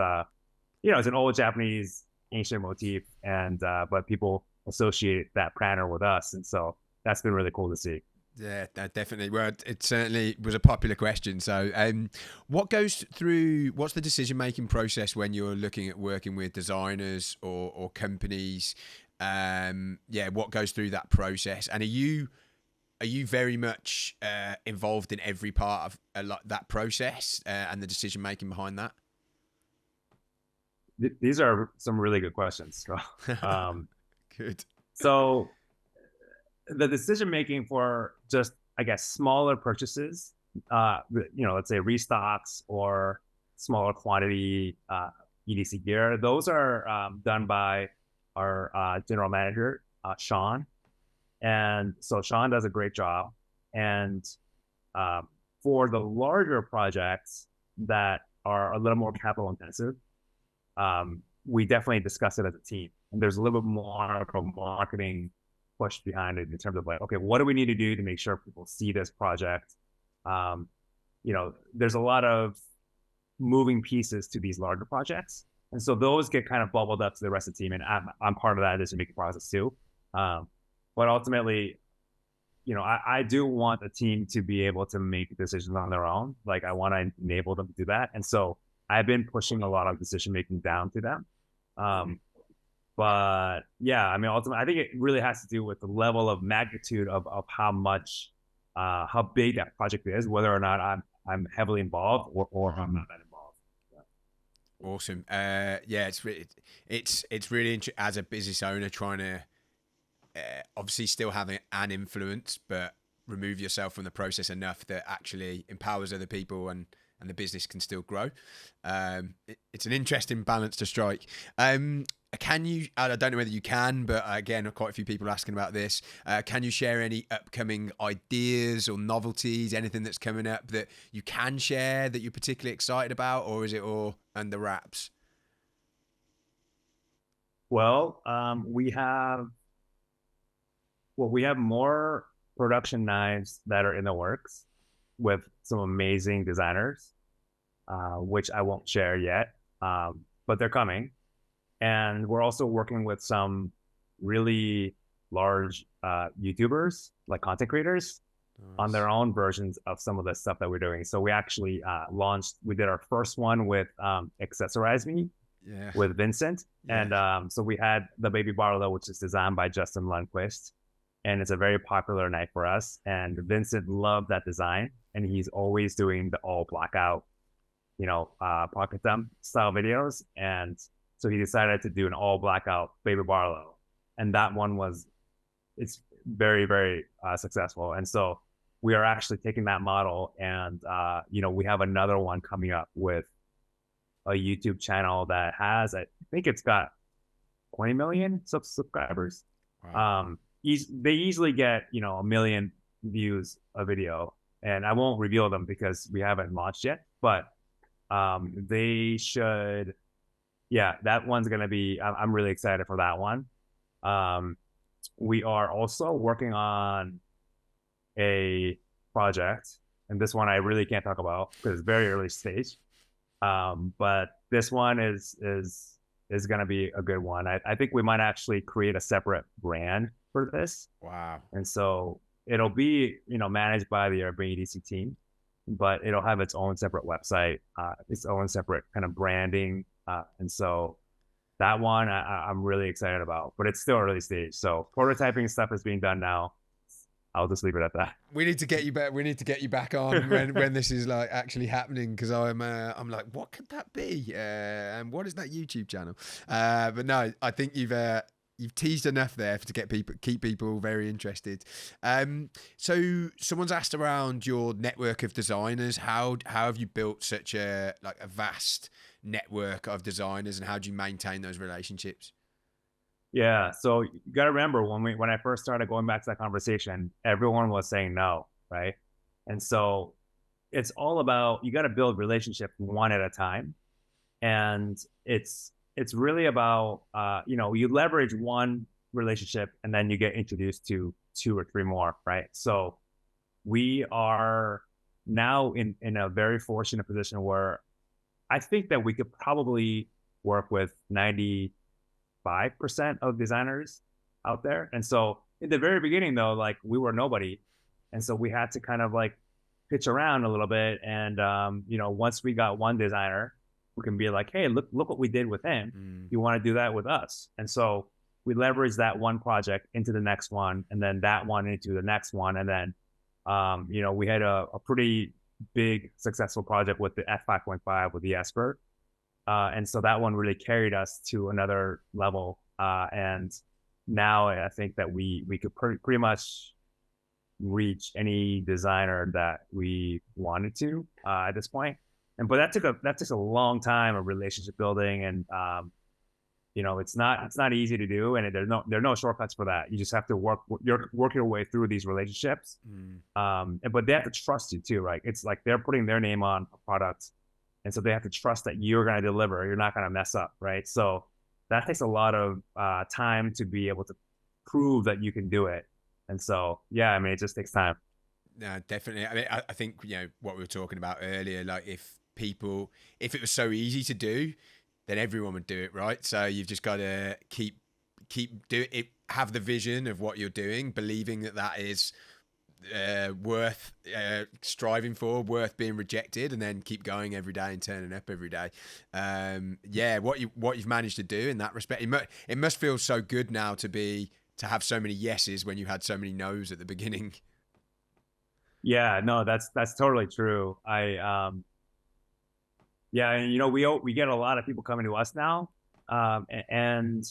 it's an old Japanese ancient motif, and but people associate that pattern with us, and so that's been really cool to see. Yeah, definitely. Well, it certainly was a popular question. So, what's the decision-making process when you're looking at working with designers or companies? What goes through that process? And are you very much involved in every part of that process and the decision-making behind that? These are some really good questions. Good. So the decision making for just, I guess, smaller purchases, let's say restocks or smaller quantity EDC gear, those are done by our general manager, Sean. And so Sean does a great job. And for the larger projects that are a little more capital intensive, we definitely discuss it as a team. And there's a little bit more of a marketing push behind it in terms of like, okay, what do we need to do to make sure people see this project? There's a lot of moving pieces to these larger projects. And so those get kind of bubbled up to the rest of the team. And I'm part of that decision-making process too. But ultimately, I do want the team to be able to make decisions on their own. Like I want to enable them to do that. And so I've been pushing a lot of decision-making down to them. But yeah, ultimately, I think it really has to do with the level of magnitude of how big that project is, whether or not I'm heavily involved or I'm not that involved. Yeah. Awesome. It's really interesting as a business owner trying to obviously still have an influence, but remove yourself from the process enough that actually empowers other people and the business can still grow. It's an interesting balance to strike. Can you, I don't know whether you can, but again, quite a few people are asking about this. Can you share any upcoming ideas or novelties, anything that's coming up that you can share that you're particularly excited about, or is it all under wraps? Well, we have more production knives that are in the works with some amazing designers, which I won't share yet, but they're coming. And we're also working with some really large YouTubers, like content creators, on their own versions of some of the stuff that we're doing. So we actually we did our first one with Accessorize Me with Vincent. Yeah. And so we had the Baby Barlow, which is designed by Justin Lundquist. And it's a very popular knife for us. And Vincent loved that design. And he's always doing the all blackout, pocket thumb style videos. And so he decided to do an all blackout Baby Barlow. And that one it's very, very successful. And so we are actually taking that model and, we have another one coming up with a YouTube channel that has, I think it's got 20 million subscribers. Wow. They easily get, 1 million views a video, and I won't reveal them because we haven't launched yet, but they should yeah, that one's gonna be. I'm really excited for that one. Um, we are also working on a project, and this one I really can't talk about because it's very early stage. But this one is going to be a good one. I think we might actually create a separate brand for this, Wow. and so it'll be managed by the Urban EDC team, but it'll have its own separate website, its own separate kind of branding, and so that one I'm really excited about. But it's still early stage, so prototyping stuff is being done now. I'll just leave it at that. We need to get you back. We need to get you back on when this is like actually happening, because I'm like, what could that be? And what is that YouTube channel? But no, I think you've teased enough there to keep people very interested. So someone's asked around your network of designers. How have you built such a vast network of designers, and how do you maintain those relationships? Yeah. So you got to remember when I first started going back to that conversation, everyone was saying no, right? And so it's all about you got to build relationships one at a time, and it's really about you leverage one relationship and then you get introduced to two or three more, right? So we are now in a very fortunate position where I think that we could probably work with 95% of designers out there. And so in the very beginning though, like we were nobody. And so we had to kind of like pitch around a little bit. And once we got one designer, we can be like, hey, look what we did with him. You want to do that with us? And so we leverage that one project into the next one, and then that one into the next one. And then we had a pretty big successful project with the F5.5 with the Esper. And so that one really carried us to another level. And now I think that we could pretty much reach any designer that we wanted to at this point. But that took a long time of relationship building, and it's not easy to do, and there are no shortcuts for that. You just have to work your way through these relationships. But they have to trust you too, right? It's like they're putting their name on a product. And so they have to trust that you're going to deliver. You're not going to mess up, right? So that takes a lot of time to be able to prove that you can do it. And so, yeah, I mean, it just takes time. No, definitely. I mean, I think what we were talking about earlier. Like, if it was so easy to do, then everyone would do it, right? So you've just got to keep doing it. Have the vision of what you're doing, believing that is worth striving for, worth being rejected, and then keep going every day and turning up every day. What you've managed to do in that respect, it must feel so good now to have so many yeses when you had so many nos at the beginning. Yeah, no, that's totally true. And we get a lot of people coming to us now, and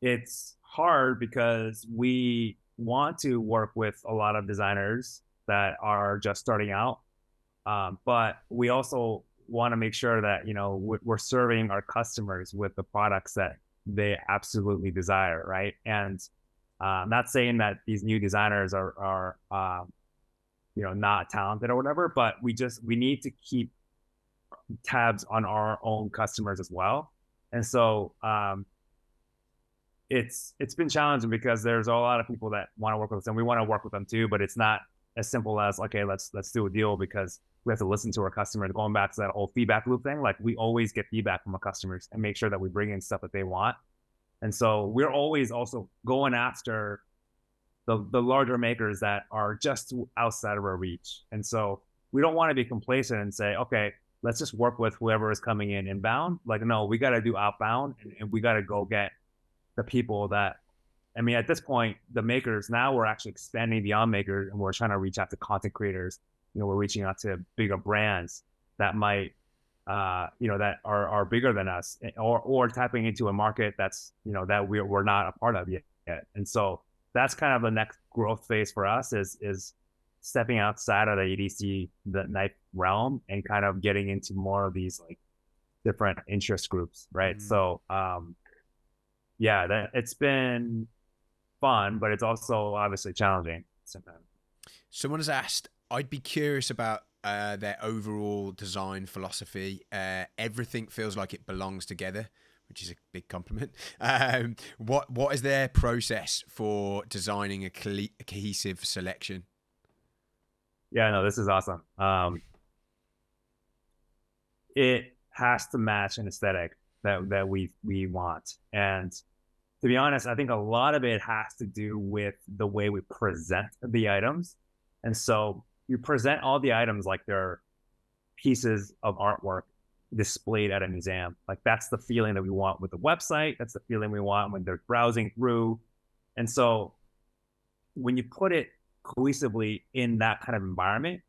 it's hard because we want to work with a lot of designers that are just starting out, but we also want to make sure that we're serving our customers with the products that they absolutely desire, right? And not saying that these new designers are not talented or whatever, but we need to keep tabs on our own customers as well. And so it's been challenging because there's a lot of people that want to work with us, and we want to work with them too, but it's not as simple as, okay, let's do a deal, because we have to listen to our customers. Going back to that whole feedback loop thing, like we always get feedback from our customers and make sure that we bring in stuff that they want. And so we're always also going after the larger makers that are just outside of our reach. And so we don't want to be complacent and say, okay, let's just work with whoever is coming in inbound. Like, no, we got to do outbound, and we got to go get the people that, I mean, at this point, the makers, now we're actually expanding beyond makers, and we're trying to reach out to content creators. We're reaching out to bigger brands that might, that are bigger than us, or tapping into a market that's, that we're not a part of yet. And so that's kind of the next growth phase for us is stepping outside of the EDC, the knife realm, and kind of getting into more of these like different interest groups, right? So, it's been fun, but it's also obviously challenging sometimes. Someone has asked, I'd be curious about their overall design philosophy. Everything feels like it belongs together, which is a big compliment. What is their process for designing a cohesive selection? Yeah, no, this is awesome. It has to match an aesthetic that we want. And to be honest, I think a lot of it has to do with the way we present the items. And so you present all the items like they're pieces of artwork displayed at a museum. Like that's the feeling that we want with the website. That's the feeling we want when they're browsing through. And so when you put it cohesively in that kind of environment,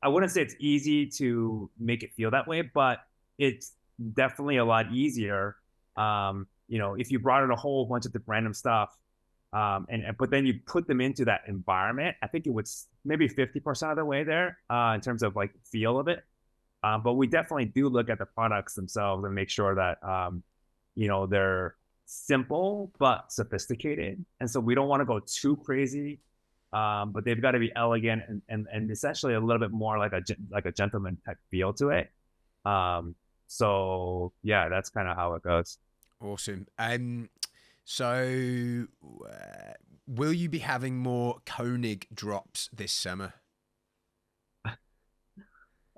I wouldn't say it's easy to make it feel that way, but it's definitely a lot easier. If you brought in a whole bunch of random stuff, but then you put them into that environment, I think it was maybe 50% of the way there in terms of like feel of it. But we definitely do look at the products themselves and make sure that they're simple but sophisticated, and so we don't want to go too crazy. But they've got to be elegant and essentially a little bit more like a gentleman type feel to it. So yeah, that's kind of how it goes. Awesome. So will you be having more Koenig drops this summer?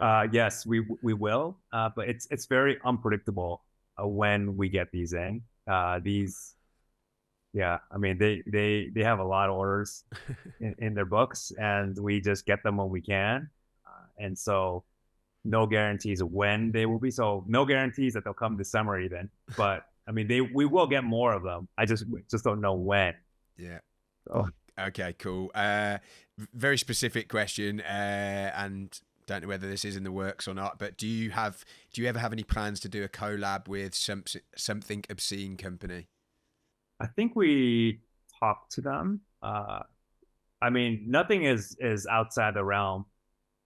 Yes, we will. But it's very unpredictable when we get these in. Yeah, I mean they have a lot of orders in their books, and we just get them when we can, and so no guarantees when they will be. So no guarantees that they'll come this summer even. But I mean we will get more of them. I just don't know when. Yeah. So. Okay, cool. Very specific question, and don't know whether this is in the works or not. But do you ever have any plans to do a collab with something obscene company? I think we talked to them. I mean, nothing is outside the realm.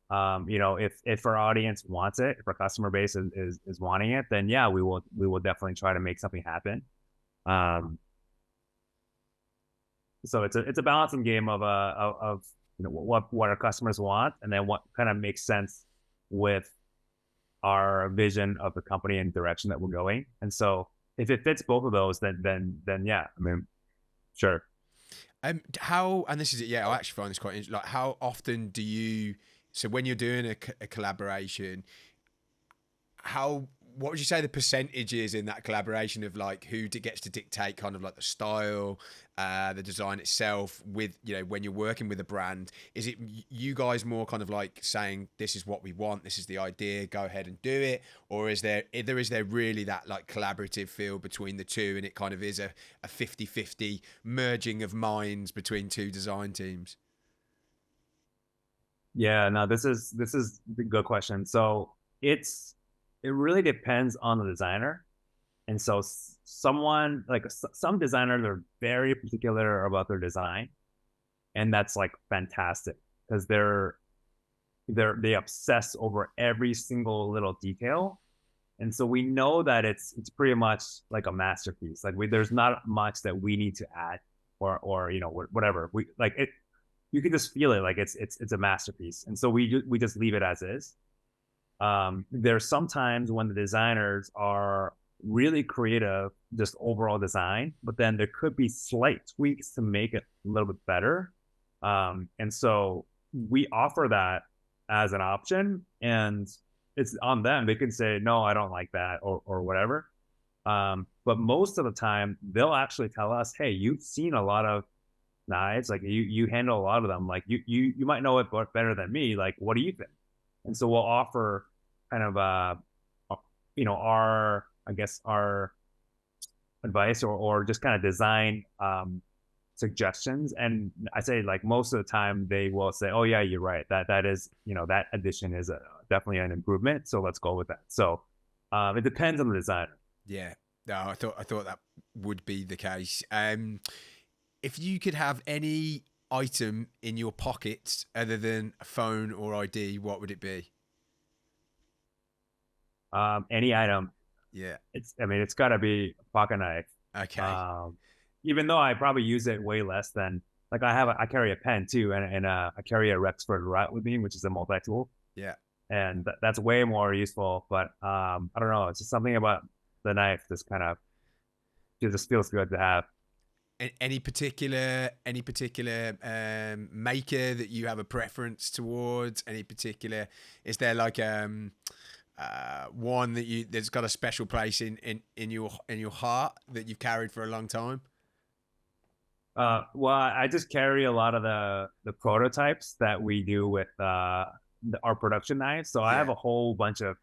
If our audience wants it, if our customer base is wanting it, then yeah, we will definitely try to make something happen. So it's a balancing game of what our customers want, and then what kind of makes sense with our vision of the company and direction that we're going. And so if it fits both of those, then yeah, I mean, sure. How, and this is it. Yeah, I actually find this quite interesting. Like, how often do you? So when you're doing a collaboration, what would you say the percentage is in that collaboration of like who gets to dictate kind of like the style, the design itself with, when you're working with a brand? Is it you guys more kind of like saying, this is what we want, this is the idea, go ahead and do it? Or is there really that like collaborative feel between the two, and it kind of is a 50-50 merging of minds between two design teams? Yeah, no, this is a good question. So it really depends on the designer. And so some designers are very particular about their design, and that's like fantastic because they obsess over every single little detail. And so we know that it's pretty much like a masterpiece. Like there's not much that we need to add or whatever. We like it. You can just feel it like it's a masterpiece. And so we just leave it as is. There's sometimes when the designers are really creative, just overall design, but then there could be slight tweaks to make it a little bit better. And so we offer that as an option, and it's on them. They can say, no, I don't like that or whatever. But most of the time they'll actually tell us, hey, you've seen a lot of knives, like you handle a lot of them, like you might know it better than me, like what do you think? And so we'll offer kind of our advice or just kind of design suggestions. And I say like most of the time they will say, oh yeah, you're right, that is that addition is definitely an improvement, so let's go with that. So it depends on the designer. Yeah, no, I thought that would be the case. If you could have any item in your pockets other than a phone or ID, what would it be? Any item. Yeah. It's got to be a pocket knife. Okay. Even though I probably use it way less than like I carry a pen too, and I carry a Rexford Rat with me, which is a multi-tool, Yeah. and that's way more useful. But I don't know, it's just something about the knife that's kind of, it just feels good to have. Any particular maker that you have a preference towards? Any particular, is there like one that you that's got a special place in your heart that you've carried for a long time? Well, I just carry a lot of the prototypes that we do with our production knives. So I have Yeah. a whole bunch of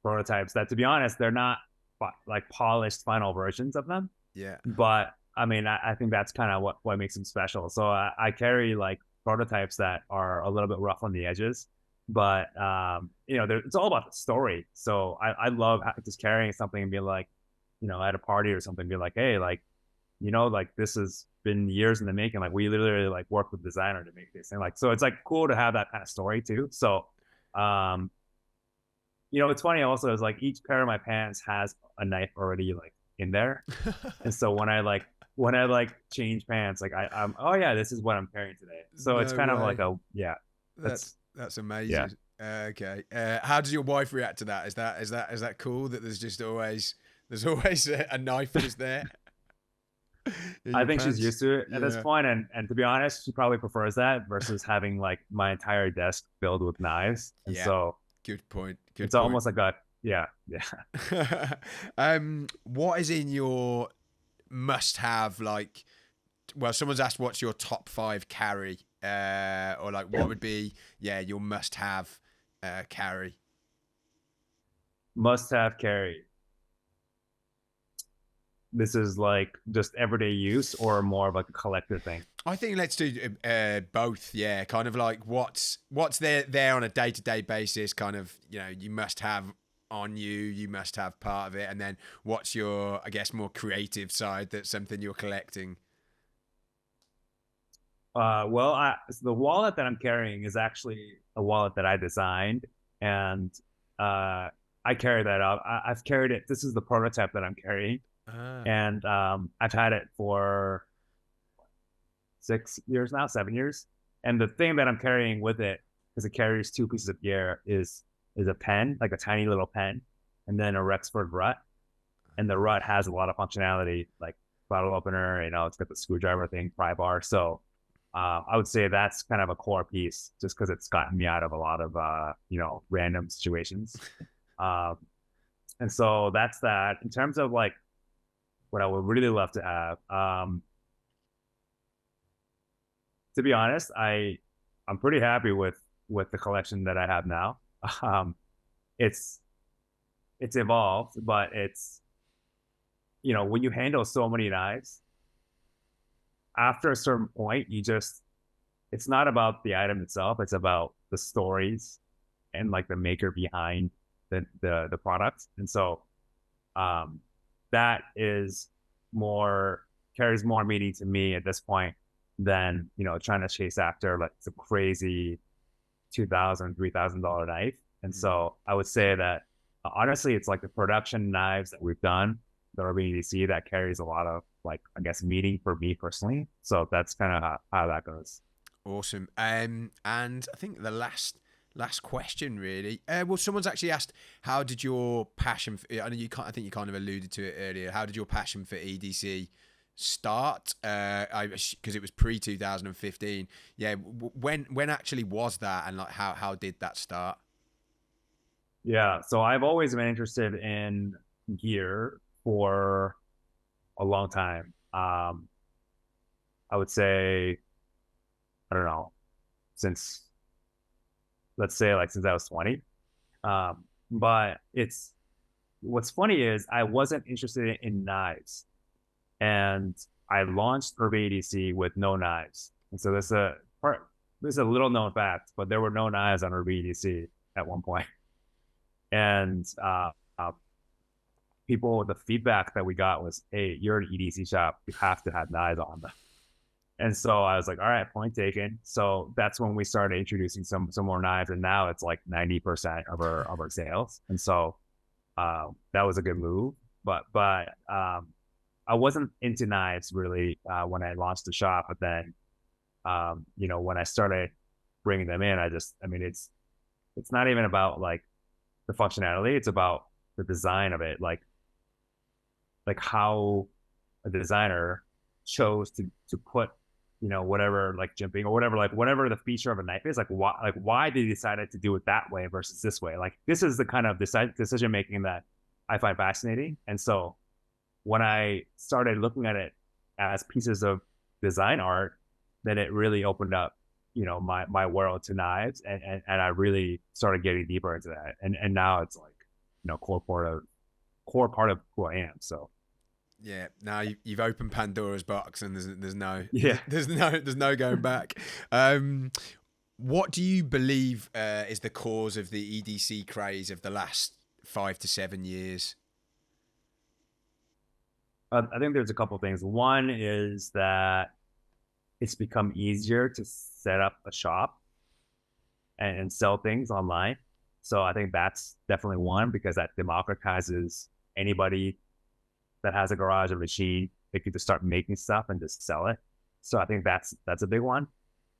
prototypes that, to be honest, they're not like polished final versions of them. Yeah. But I mean, I think that's kind of what makes them special. So I carry like prototypes that are a little bit rough on the edges, but you know, it's all about the story. So I love just carrying something and being like, you know, at a party or something, be like, hey, like, you know, like this has been years in the making. Like we literally like worked with designer to make this, and like so it's like cool to have that kind of story too. So um, you know, it's funny also is like each pair of my pants has a knife already like in there, and so when I like change pants, like I'm, oh yeah, this is what I'm carrying today. So it's No kind of like way. a, yeah, That's that's, that's yeah. amazing. Okay. How does your wife react to that? Is that cool that there's always a knife just there in I your think she's pants? used to it at this Yeah. point, and to be honest, she probably prefers that versus having like my entire desk filled with knives, and Yeah. so Good point. Good it's point. almost like a, yeah, yeah. What is in your must-have, like? Well, someone's asked what's your top 5 carry, or like what would be, yeah, your must-have carry. Must have carry. This is like just everyday use or more of like a collector thing. I think let's do both. Yeah, kind of like what's there on a day-to-day basis. Kind of, you know, you must have on you. You must have part of it, and then what's your, I guess, more creative side? That's something you're collecting. Well, so the wallet that I'm carrying is actually a wallet that I designed, and I carry that up. I've carried it. This is the prototype that I'm carrying, Ah, and I've had it for 6 years now, 7 years. And the thing that I'm carrying with it, because it carries two pieces of gear, is a pen, like a tiny little pen, and then a Rexford rut. And the rut has a lot of functionality, like bottle opener. You know, it's got the screwdriver thing, pry bar. So I would say that's kind of a core piece, just because it's gotten me out of a lot of you know, random situations. Um, and so that's that. In terms of like what I would really love to have, to be honest, I'm pretty happy with the collection that I have now. Um, it's it's evolved, but it's, you know, when you handle so many knives, after a certain point, you just, it's not about the item itself, it's about the stories and like the maker behind the product. And so um that is more, carries more meaning to me at this point than, you know, trying to chase after like some crazy 2,000, $3,000 knife. And mm, so I would say that honestly, it's like the production knives that we've done, the Urban EDC, that carries a lot of like, I guess, meaning for me personally. So that's kind of how that goes. awesome. And I think the last question really. Well, someone's actually asked, how did your passion? I know you can't. I think you kind of alluded to it earlier. How did your passion for EDC start? Because it was pre 2015. Yeah. When actually was that, and like how did that start? Yeah. So I've always been interested in gear for a long time. I would say, I don't know, since, let's say like since I was 20. But it's, what's funny is I wasn't interested in knives, and I launched Urban EDC with no knives. And so there's a part, there's a little known fact, but there were no knives on Urban EDC at one point. And people, the feedback that we got was, "Hey, you're an EDC shop. You have to have knives on them." And so I was like, "All right, point taken." So that's when we started introducing some more knives, and now it's like 90% of our sales. And so that was a good move. But I wasn't into knives really when I launched the shop. But then When I started bringing them in, I mean, it's not even about like the functionality. It's about the design of it. Like how a designer chose to put, whatever, like jimping or whatever, like whatever the feature of a knife is, like why they decided to do it that way versus this way. Like this is the kind of decision making that I find fascinating. And so when I started looking at it as pieces of design art, then it really opened up, my world to knives, and I really started getting deeper into that. And now it's like, core part of who I am. So Yeah, now you've opened Pandora's box, and there's no yeah. there's no going back. What do you believe is the cause of the EDC craze of the last 5 to 7 years? I think there's a couple of things. One is that it's become easier to set up a shop and sell things online. So I think that's definitely one, because that democratizes anybody that has a garage or machine. They could just start making stuff and just sell it. So I think that's a big one.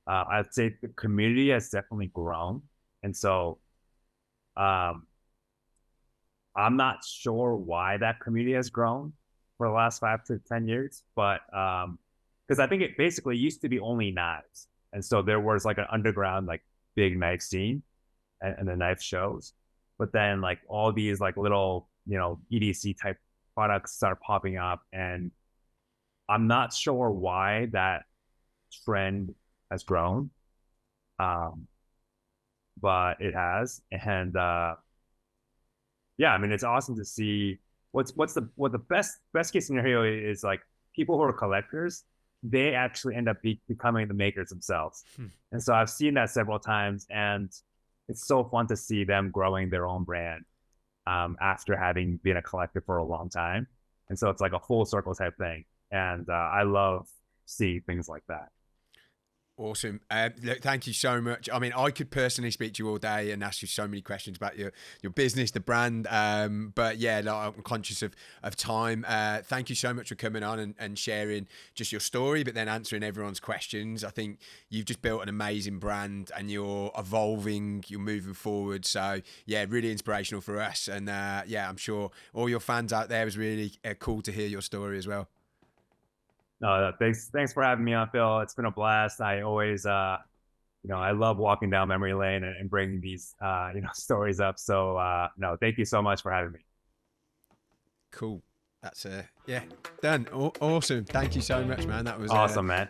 I'd say the community has definitely grown. And so I'm not sure why that community has grown for the last 5 to 10 years, but because I think it basically used to be only knives. And so there was like an underground, like big knife scene and the knife shows. But then like all these like little, EDC type products start popping up. And I'm not sure why that trend has grown. But it has. And yeah, I mean, it's awesome to see what the best case scenario is, like people who are collectors, they actually end up becoming the makers themselves. And so I've seen that several times, and it's so fun to see them growing their own brand after having been a collector for a long time. And so it's like a full circle type thing. And I love seeing things like that. Awesome. Look, thank you so much. I mean, I could personally speak to you all day and ask you so many questions about your business, the brand. But yeah, like, I'm conscious of time. Thank you so much for coming on and sharing just your story, but then answering everyone's questions. I think you've just built an amazing brand, and you're evolving, you're moving forward. So yeah, really inspirational for us. And yeah, I'm sure all your fans out there was really cool to hear your story as well. No, thanks for having me on, Phil. It's been a blast. I always, I love walking down memory lane and bringing these, stories up. So, no, thank you so much for having me. Cool. That's yeah, done. Awesome. Thank you so much, man. That was awesome, man.